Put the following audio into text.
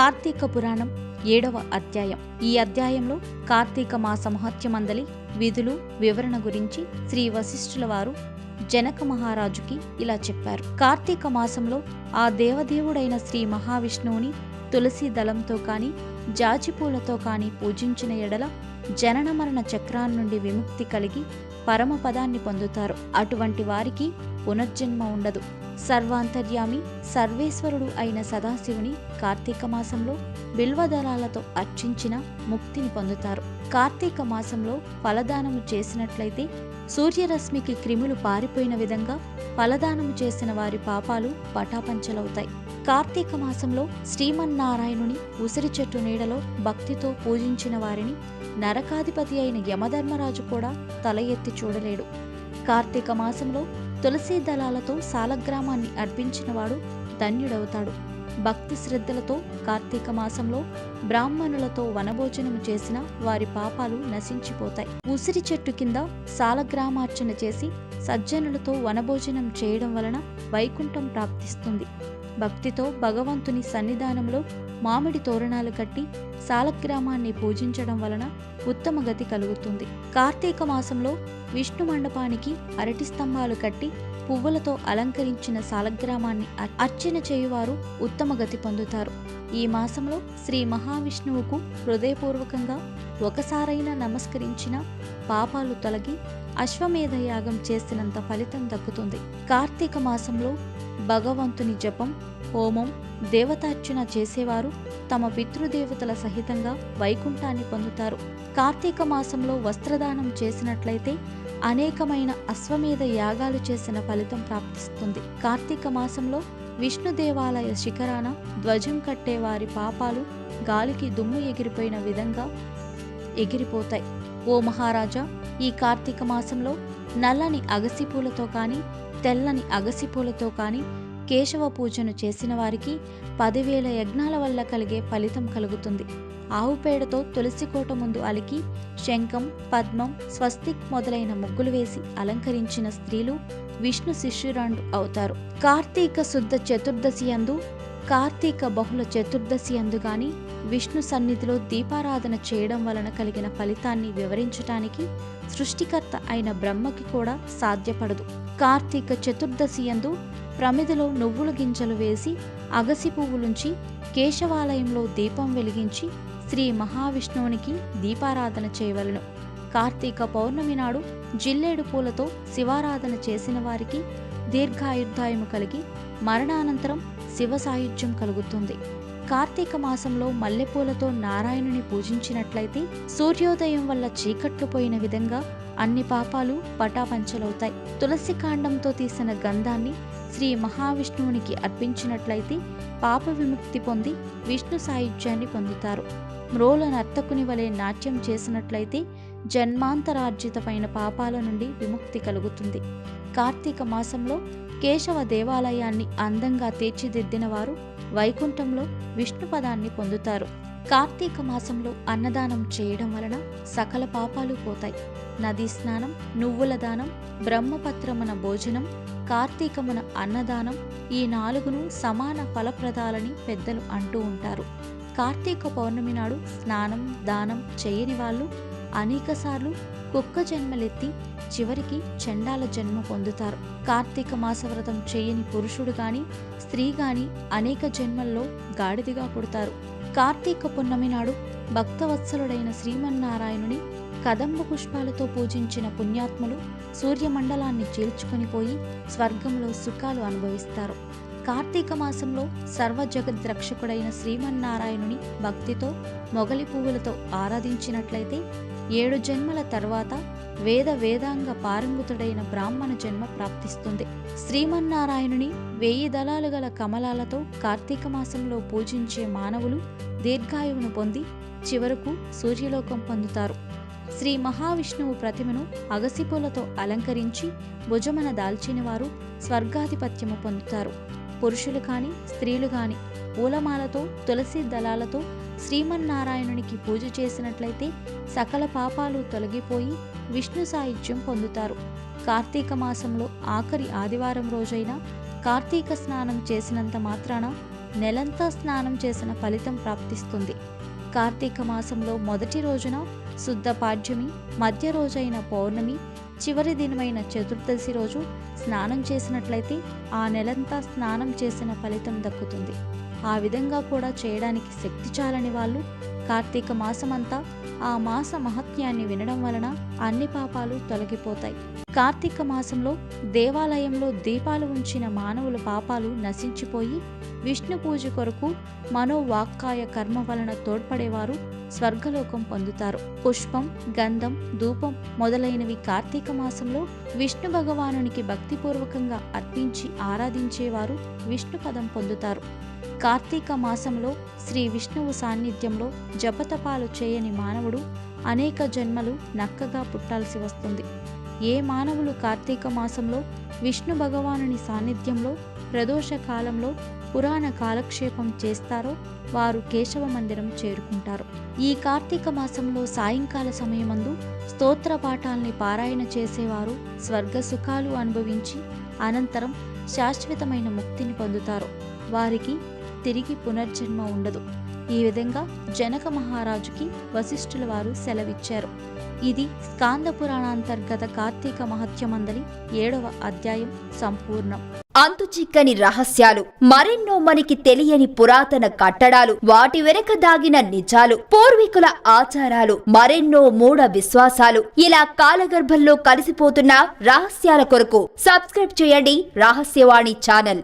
కార్తీక పురాణం 7వ అధ్యాయం. ఈ అధ్యాయంలో కార్తీక మాస మహత్యమందలి విధులు వివరణ గురించి శ్రీ వశిష్ఠుల వారు జనక మహారాజుకి ఇలా చెప్పారు. కార్తీక మాసంలో ఆ దేవదేవుడైన శ్రీ మహావిష్ణువుని తులసి దళంతో కాని జాజిపూలతో కాని పూజించిన ఎడల జనన మరణ చక్రాన్ నుండి విముక్తి కలిగి పరమపదాన్ని పొందుతారు. అటువంటి వారికి పునర్జన్మ ఉండదు. సర్వాంతర్యామి సర్వేశ్వరుడు అయిన సదాశివుని కార్తీక మాసంలో బిల్వదళాలతో అర్చించిన ముక్తిని పొందుతారు. కార్తీక మాసంలో ఫలదానము చేసినట్లయితే సూర్యరశ్మికి క్రిములు పారిపోయిన విధంగా ఫలదానము చేసిన వారి పాపాలు పటాపంచలవుతాయి. కార్తీక మాసంలో శ్రీమన్నారాయణుని ఉసిరి చెట్టు నీడలో భక్తితో పూజించిన వారిని నరకాధిపతి అయిన యమధర్మరాజు కూడా తల ఎత్తి చూడలేడు. కార్తీక మాసంలో తులసీ దళాలతో సాలగ్రామాన్ని అర్పించినవాడు ధన్యుడవుతాడు. భక్తి శ్రద్ధలతో కార్తీక మాసంలో బ్రాహ్మణులతో వనభోజనము చేసిన వారి పాపాలు నశించిపోతాయి. ఉసిరి చెట్టు కింద సాలగ్రామార్చన చేసి సజ్జనులతో వనభోజనం చేయడం వలన వైకుంఠం ప్రాప్తిస్తుంది. భక్తితో భగవంతుని సన్నిధానంలో మామిడి తోరణాలు కట్టి సాలగ్రామాన్ని పూజించడం వలన ఉత్తమ గతి కలుగుతుంది. కార్తీక మాసంలో విష్ణు మండపానికి అరటి స్తంభాలు కట్టి పువ్వులతో అలంకరించిన సాలగ్రామాన్ని అర్చన చేయువారు ఉత్తమ గతి పొందుతారు. ఈ మాసంలో శ్రీ మహావిష్ణువుకు హృదయపూర్వకంగా ఒకసారైనా నమస్కరించిన పాపాలు తొలగి అశ్వమేధ యాగం చేసినంత ఫలితం దక్కుతుంది. కార్తీక మాసంలో భగవంతుని జపం, హోమం, దేవతార్చన చేసేవారు తమ పితృదేవతల సహితంగా వైకుంఠాన్ని పొందుతారు. కార్తీక మాసంలో వస్త్రదానం చేసినట్లయితే అనేకమైన అశ్వమేధ యాగాలు చేసిన ఫలితం ప్రాప్తిస్తుంది. కార్తీక మాసంలో విష్ణు దేవాలయ శిఖరాన ధ్వజం కట్టే వారి పాపాలు గాలికి దుమ్ము ఎగిరిపోయిన విధంగా ఎగిరిపోతాయి. ఓ మహారాజా, ఈ కార్తీక మాసంలో నల్లని అగసిపూలతో కానీ తెల్లని అగసిపూలతో కానీ కేశవ పూజను చేసిన వారికి 10,000 యజ్ఞాల వల్ల కలిగే ఫలితం కలుగుతుంది. ఆవు పేడతో తులసి కోట ముందు అలికి శంఖం, పద్మం, స్వస్తిక్ మొదలైన ముగ్గులు వేసి అలంకరించిన స్త్రీలు విష్ణు శిష్యురాండు అవుతారు. కార్తీక శుద్ధ చతుర్దశి యందు, కార్తీక బహుళ చతుర్దశి యందు గాని విష్ణు సన్నిధిలో దీపారాధన చేయడం వలన కలిగిన ఫలితాన్ని వివరించటానికి సృష్టికర్త అయిన బ్రహ్మకి కూడా సాధ్యపడదు. కార్తీక చతుర్దశి యందు ప్రమిదలో నువ్వుల గింజలు వేసి అగసి పువ్వులుంచి కేశవాలయంలో దీపం వెలిగించి శ్రీ మహావిష్ణువునికి దీపారాధన చేయవలెను. కార్తీక పౌర్ణమి నాడు జిల్లేడు పూలతో శివారాధన చేసిన వారికి దీర్ఘాయుర్దాయము కలిగి మరణానంతరం శివ సాయుధ్యం కలుగుతుంది. కార్తీక మాసంలో మల్లెపూలతో నారాయణుని పూజించినట్లయితే సూర్యోదయం వల్ల చీకట్లు పోయిన విధంగా అన్ని పాపాలు పటాపంచలవుతాయి. తులసి కాండంతో తీసిన గంధాన్ని శ్రీ మహావిష్ణువునికి అర్పించినట్లయితే పాప విముక్తి పొంది విష్ణు సాయుధ్యాన్ని పొందుతారు. మ్రోల నర్తకుని వలె నాట్యం చేసినట్లయితే జన్మాంతరార్జితమైన పాపాల నుండి విముక్తి కలుగుతుంది. కార్తీక మాసంలో కేశవ దేవాలయాన్ని అందంగా తీర్చిదిద్దిన వారు వైకుంఠంలో విష్ణు పదాన్ని పొందుతారు. కార్తీక మాసంలో అన్నదానం చేయడం వలన సకల పాపాలు పోతాయి. నదీ స్నానం, నువ్వుల దానం, బ్రహ్మపత్రమున భోజనం, కార్తీకమున అన్నదానం, ఈ 4 సమాన ఫలప్రదాలని పెద్దలు అంటూ ఉంటారు. కార్తీక పౌర్ణమి నాడు స్నానం, దానం చేయని వాళ్ళు అనేకసార్లు కుక్క జన్మలెత్తి చివరికి చండాల జన్మ పొందుతారు. కార్తీక మాస వ్రతం చేయని పురుషుడు గాని స్త్రీ గాని అనేక జన్మల్లో గాడిదిగా పుడతారు. కార్తీక పున్నమి నాడు భక్తవత్సలుడైన శ్రీమన్నారాయణుని కదంబ పుష్పాలతో పూజించిన పుణ్యాత్ములు సూర్యమండలాన్ని చీల్చుకొని పోయి స్వర్గంలో సుఖాలు అనుభవిస్తారు. కార్తీక మాసంలో సర్వజగద్రక్షకుడైన శ్రీమన్నారాయణుని భక్తితో మొగలి పువ్వులతో ఆరాధించినట్లయితే 7 జన్మల తర్వాత వేదాంగ పారంగుతుడైన బ్రాహ్మణ జన్మ ప్రాప్తిస్తుంది. శ్రీమన్నారాయణుని 1000 దళాలు గల కమలాలతో కార్తీక మాసంలో పూజించే మానవులు దీర్ఘాయువును పొంది చివరకు సూర్యలోకం పొందుతారు. శ్రీ మహావిష్ణువు ప్రతిమను అగసిపూలతో అలంకరించి భుజమన దాల్చిన వారు స్వర్గాధిపత్యము పొందుతారు. పురుషులు కాని స్త్రీలు కాని పూలమాలతో తులసి దళాలతో శ్రీమన్నారాయణునికి పూజ చేసినట్లయితే సకల పాపాలు తొలగిపోయి విష్ణు సాయుధ్యం పొందుతారు. కార్తీక మాసంలో ఆఖరి ఆదివారం రోజైన కార్తీక స్నానం చేసినంత మాత్రాన నెలంతా స్నానం చేసిన ఫలితం ప్రాప్తిస్తుంది. కార్తీక మాసంలో మొదటి రోజున శుద్ధ పాడ్యమి, మధ్య రోజైన పౌర్ణమి, చివరి దినమైన చతుర్దశి రోజు స్నానం చేసినట్లయితే ఆ నెలంతా స్నానం చేసిన ఫలితం దక్కుతుంది. ఆ విధంగా కూడా చేయడానికి శక్తి చాలని వాళ్ళు కార్తీక మాసమంతా ఆ మాస మహత్యాన్ని వినడం వలన అన్ని పాపాలు తొలగిపోతాయి. కార్తీక మాసంలో దేవాలయంలో దీపాలు ఉంచిన మానవుల పాపాలు నశించిపోయి విష్ణు పూజ కొరకు మనోవాక్కాయ కర్మ వలన తోడ్పడేవారు స్వర్గలోకం పొందుతారు. పుష్పం, గంధం, ధూపం మొదలైనవి కార్తీక మాసంలో విష్ణు భగవానునికి భక్తిపూర్వకంగా అర్పించి ఆరాధించేవారు విష్ణు పదం పొందుతారు. కార్తీక మాసంలో శ్రీ విష్ణువు సాన్నిధ్యంలో జపతపాలు చేయని మానవుడు అనేక జన్మలు నక్కగా పుట్టాల్సి వస్తుంది. ఏ మానవులు కార్తీక మాసంలో విష్ణు భగవానుని సాన్నిధ్యంలో ప్రదోష కాలంలో పురాణ కాలక్షేపం చేస్తారో వారు కేశవ మందిరం చేరుకుంటారు. ఈ కార్తీక మాసంలో సాయంకాల సమయమందు స్తోత్ర పాఠాల్ని పారాయణ చేసేవారు స్వర్గ సుఖాలు అనుభవించి అనంతరం శాశ్వతమైన ముక్తిని పొందుతారు. వారికి తిరిగి పునర్జన్మ ఉండదు. ఈ విధంగా జనక మహారాజుకి వశిష్ఠుల వారు సెలవిచ్చారు. ఇది స్కాంద పురాణాంతర్గత కార్తీక మహత్యమందలి 7వ అధ్యాయం సంపూర్ణం. అంతుచిక్కని రహస్యాలు, మరెన్నో మనకి తెలియని పురాతన కట్టడాలు, వాటి వెనక దాగిన నిజాలు, పూర్వీకుల ఆచారాలు, మరెన్నో మూఢ విశ్వాసాలు, ఇలా కాలగర్భంలో కలిసిపోతున్న రహస్యాల కొరకు సబ్స్క్రైబ్ చేయండి రహస్యవాణి ఛానల్.